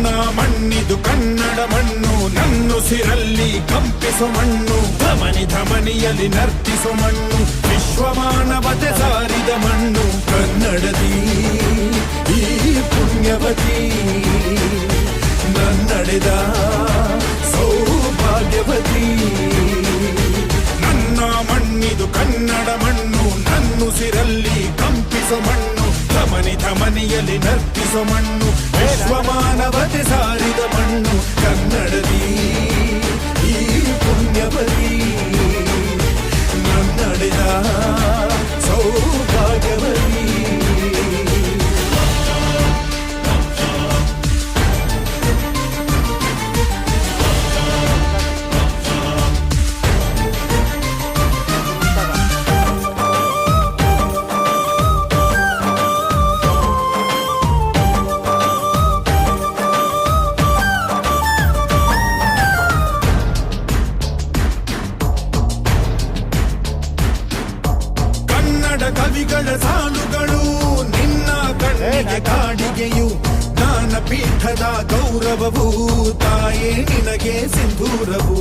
ನನ್ನ ಮಣ್ಣಿದು ಕನ್ನಡ ಮಣ್ಣು, ನನ್ನುಸಿರಲ್ಲಿ ಕಂಪಿಸು ಮಣ್ಣು, ಧಮನಿ ಧಮನಿಯಲ್ಲಿ ನರ್ತಿಸು ಮಣ್ಣು, ವಿಶ್ವಮಾನವತೆ ಸಾರಿದ ಮಣ್ಣು ಕನ್ನಡದಿ ಈ ಪುಣ್ಯವತಿ, ನನ್ನಡೆದ ಸೌಭಾಗ್ಯವತಿ. ನನ್ನ ಮಣ್ಣಿದು ಕನ್ನಡ ಮಣ್ಣು, ನನ್ನುಸಿರಲ್ಲಿ ಕಂಪಿಸು ಮಣ್ಣು, ಧಮನಿ ಧಮನಿಯಲ್ಲಿ ನರ್ತಿಸು ಮಣ್ಣು, ವಿಶ್ವಮಾನವತೆ ಸಾರಿದ ಮಣ್ಣು ಕನ್ನಡದಿ ಈ ಪುಣ್ಯವತಿ, ನನ್ನಡೆದ ಸೌಭಾಗ್ಯವತಿ. ಕವಿಗಳ ಸಾಲುಗಳು ನಿನ್ನ ಕಣ್ಣಿಗೆ ಕಾಡಿಗೆಯು, ಜ್ಞಾನಪೀಠದ ಗೌರವವು ತಾಯೇ ನಿನಗೆ ಸಿಂಧೂರವು.